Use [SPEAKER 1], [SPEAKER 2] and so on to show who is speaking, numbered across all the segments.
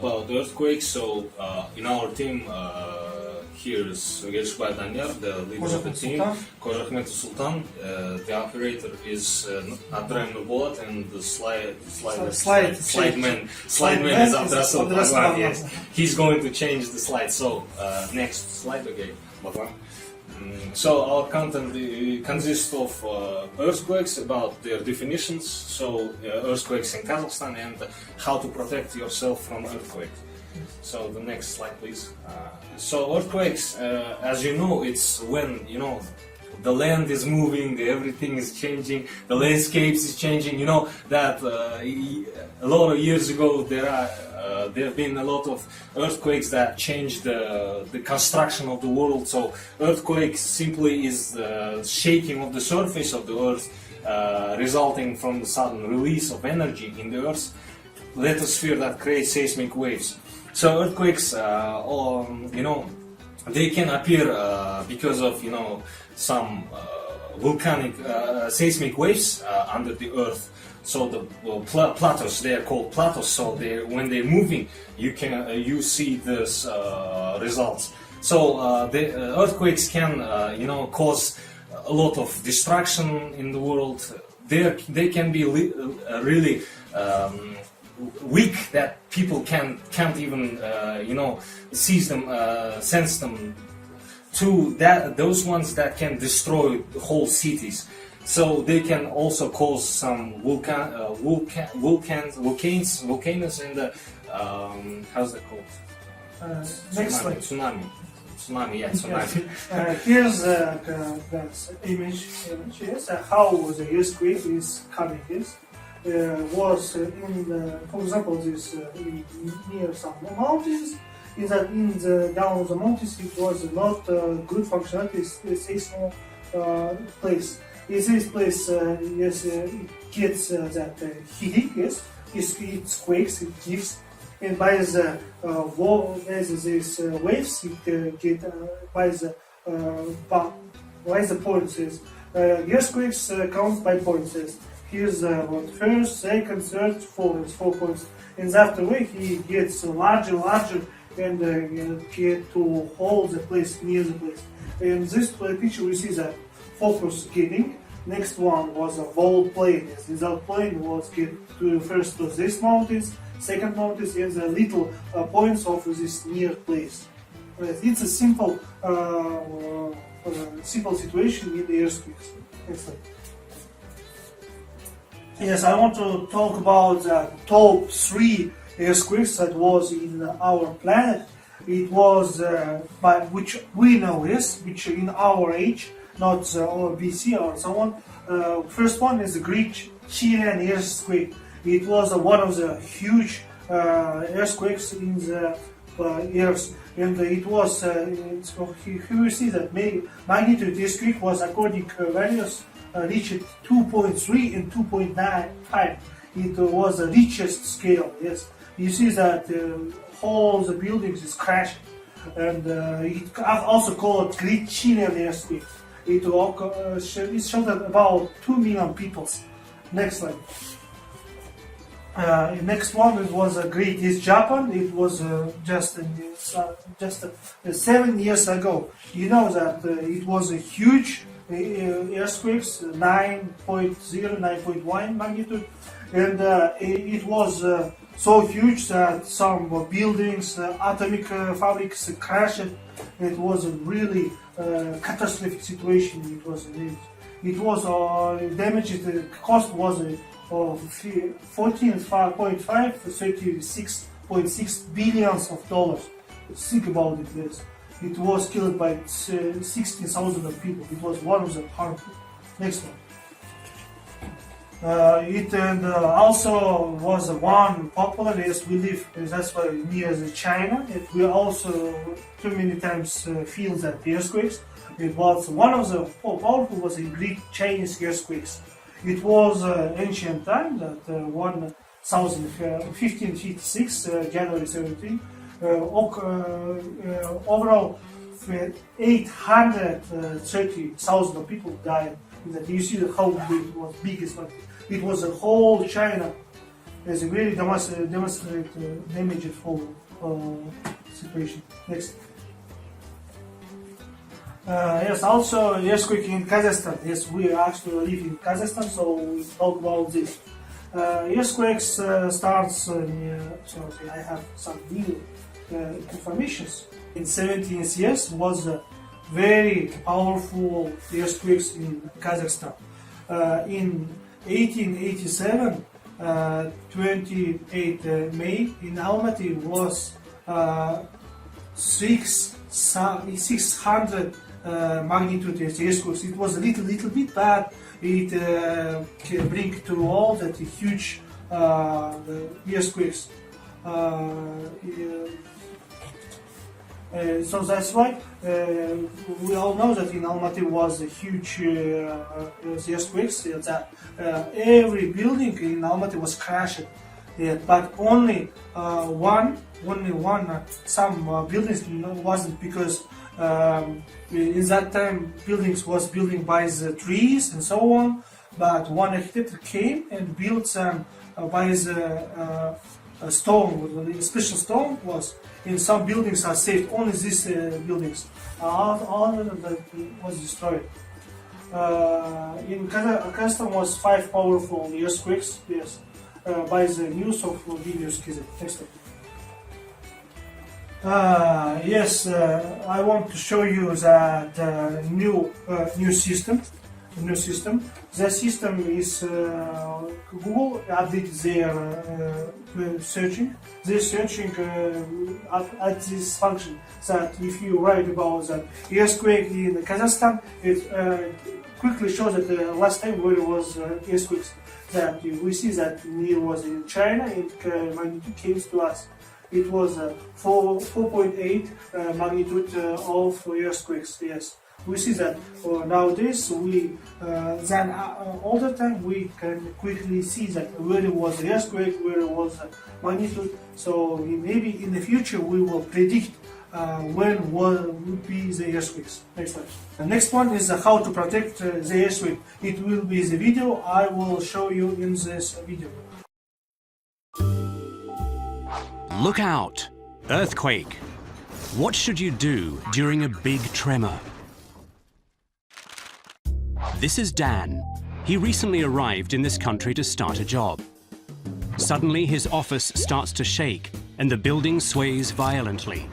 [SPEAKER 1] about earthquakes. So in our team, here's Yelshubaev, the leader of the team, Kozhakhmetov Sultan. The operator is Abdraim and the slide man is Abdirasyl. Yes, he's going to change the slide. So next slide, okay. So our content consists of earthquakes, about their definitions, so earthquakes in Kazakhstan, and how to protect yourself from earthquakes. So the next slide, please. So earthquakes, as you know, it's when the land is moving, everything is changing, the landscapes is changing. You know that a lot of years ago there have been a lot of earthquakes that changed the construction of the world. So earthquake simply is the shaking of the surface of the earth, resulting from the sudden release of energy in the earth's lithosphere that creates seismic waves. So earthquakes, they can appear because of some volcanic seismic waves under the earth. So the plateaus, they are called plateaus. So when they're moving, you see this results. So the earthquakes can cause a lot of destruction in the world. They can be really weak, that people can't even seize them, sense them, to those ones that can destroy whole cities. So they can also cause some volcanoes in the how's that called?
[SPEAKER 2] Next slide.
[SPEAKER 1] Tsunami. Yeah, tsunami.
[SPEAKER 2] Here's the image. Yes, how the earthquake is coming. Yes, was for example, this near some mountains. Is that down the mountains it was not good functionality. It's a small place. In this place, yes, it gets that heating. Yes, it quakes. It gives, and by the these waves, it get by the points. Earthquakes count by points. Here's first, second, third, fourth, 4 points. And after way, he gets larger, and get to hold the place, near the place. In this picture, we see that focus getting. Next one was a whole plane. Without plane was get to first to this mountains, second mountains, and the little points of this near place. It's a simple situation in the earthquakes. Yes, I want to talk about the top 3 earthquakes that was in our planet. It was by which we know which in our age, not BC or so on. First one is the Great Chilean earthquake. It was one of the huge earthquakes in the earth, and it was. Here you see that magnitude earthquake was according to values reached 2.3 and 2.95. It was the richest scale. Yes, you see that all the buildings is crashing, and it also called Great Chilean earthquake. It sheltered about 2 million people. Next slide. Next one, it was a Great East Japan. It was just 7 years ago. You know that it was a huge earthquakes, 9.0, 9.1 magnitude, and it was so huge that some buildings, atomic fabrics crashed. It was a really catastrophic situation. It was damaged. The cost was 14.5, 36.6 billions of dollars. Think about it, this. It was killed by 16,000 people. It was one of the harmful. Next one. It also was one popular. Yes, we live. That's why near China. We also too many times feel that earthquakes. It was one of the powerful was the Great Chinese earthquakes. It was ancient time that 1556 January 17. Overall, 830,000 people died. You see how big it was. It was a whole China, It's a very demonstrate damageful situation. Next. Yes, also earthquake in Kazakhstan. Yes, we actually live in Kazakhstan, so we talk about this. Earthquakes starts. Sorry, I have some new informations. In 17th years was a very powerful earthquakes in Kazakhstan. In 1887, 28 May in Almaty was 600 magnitude earthquakes. It was a little bit bad. It can bring to all that huge earthquakes. So that's why we all know that in Almaty was a huge earthquakes. That every building in Almaty was crashed, but only one. Some buildings wasn't, because in that time buildings was building by the trees and so on. But one architect came and built some by the stone. The special stone was in some buildings are saved. Only these buildings, all of them was destroyed. In Kazakhstan was 5 powerful earthquakes. Yes, by the news of videos. Next one. Yes, I want to show you that new system. The system is Google updated their searching. They're searching at this function that if you write about that earthquake in Kazakhstan, it quickly shows that the last time where it was earthquakes. That we see that it was in China. It magnitude came to us. It was 4.8 magnitude of earthquakes. Yes, we see that nowadays we then all the time we can quickly see that where it was earthquake, where it was magnitude. So maybe in the future we will predict when would be the earthquakes. Next one. The next one is how to protect the earthquake. It will be the video I will show you in this video.
[SPEAKER 3] Look out! Earthquake! What should you do during a big tremor? This is Dan. He recently arrived in this country to start a job. Suddenly his office starts to shake and the building sways violently.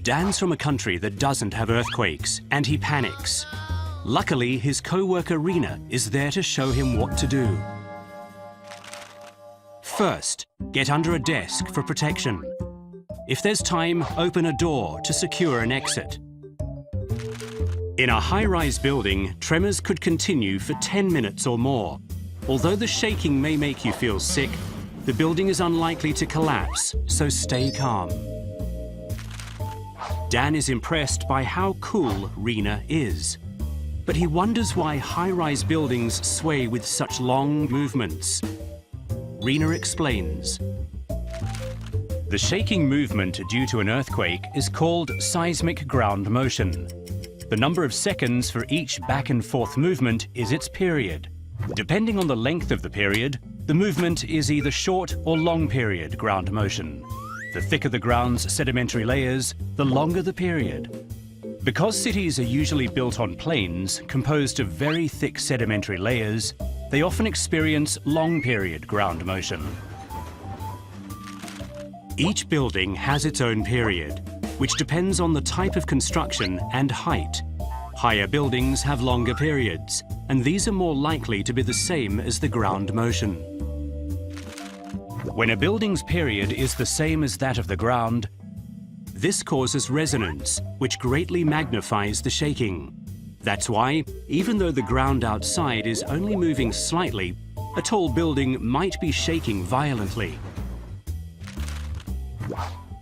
[SPEAKER 3] Dan's from a country that doesn't have earthquakes and he panics. Luckily, his co-worker Rina is there to show him what to do. First, get under a desk for protection. If there's time, open a door to secure an exit. In a high-rise building, tremors could continue for 10 minutes or more. Although the shaking may make you feel sick, the building is unlikely to collapse, so stay calm. Dan is impressed by how cool Rina is. But he wonders why high-rise buildings sway with such long movements. Rina explains. The shaking movement due to an earthquake is called seismic ground motion. The number of seconds for each back and forth movement is its period. Depending on the length of the period, the movement is either short or long period ground motion. The thicker the ground's sedimentary layers, the longer the period. Because cities are usually built on plains composed of very thick sedimentary layers, they often experience long-period ground motion. Each building has its own period, which depends on the type of construction and height. Higher buildings have longer periods, and these are more likely to be the same as the ground motion. When a building's period is the same as that of the ground, this causes resonance, which greatly magnifies the shaking. That's why, even though the ground outside is only moving slightly, a tall building might be shaking violently.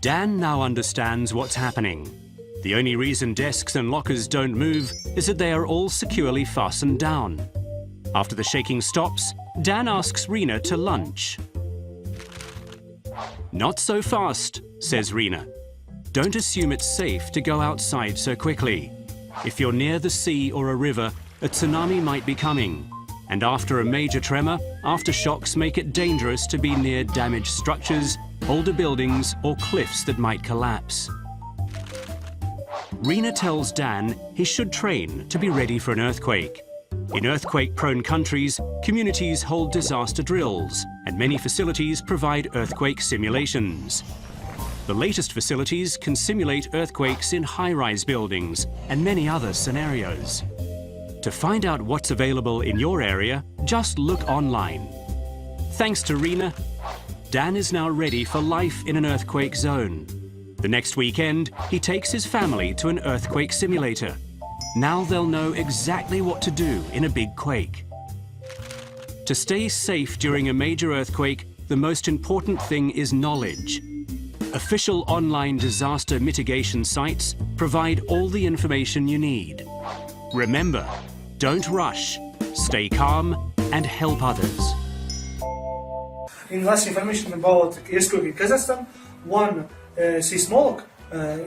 [SPEAKER 3] Dan now understands what's happening. The only reason desks and lockers don't move is that they are all securely fastened down. After the shaking stops, Dan asks Rina to lunch. Not so fast, says Rina. Don't assume it's safe to go outside so quickly. If you're near the sea or a river, a tsunami might be coming. And after a major tremor, aftershocks make it dangerous to be near damaged structures, older buildings, or cliffs that might collapse. Rina tells Dan he should train to be ready for an earthquake. In earthquake-prone countries, communities hold disaster drills, and many facilities provide earthquake simulations. The latest facilities can simulate earthquakes in high-rise buildings and many other scenarios. To find out what's available in your area, just look online. Thanks to Rina, Dan is now ready for life in an earthquake zone. The next weekend, he takes his family to an earthquake simulator. Now they'll know exactly what to do in a big quake. To stay safe during a major earthquake, the most important thing is knowledge. Official online disaster mitigation sites provide all the information you need. Remember, don't rush, stay calm, and help others.
[SPEAKER 2] In last information about earthquake in Kazakhstan, one seismologist,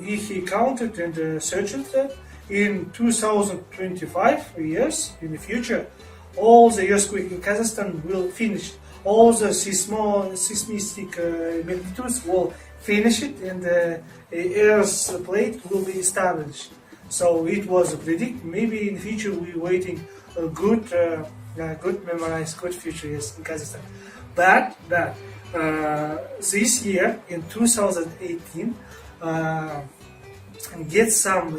[SPEAKER 2] he counted and searched that in 2025 years in the future, all the earthquake in Kazakhstan will finish. All the seismic magnitudes will finish it, and the Earth's plate will be established. So it was a predict. Maybe in the future we're waiting a good memorized, good future yes, in Kazakhstan. But this year in 2018, get some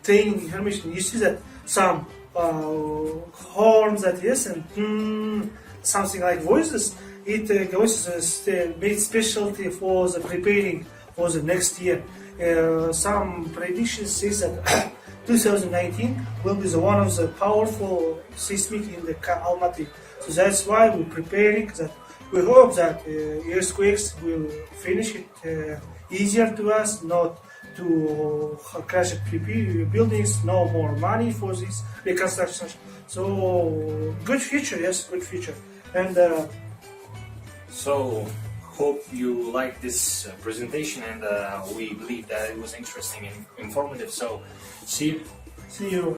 [SPEAKER 2] training information. You see that some horns that yes and something like voices. It voices made specialty for the preparing for the next year. Some predictions say that 2019 will be the one of the powerful seismic in the Almaty. So that's why we're preparing that. We hope that earthquakes will finish it easier to us, not to crash buildings, no more money for this reconstruction. So good future, yes, good future. And
[SPEAKER 1] so hope you like this presentation, and we believe that it was interesting and informative. So see you.
[SPEAKER 2] see you.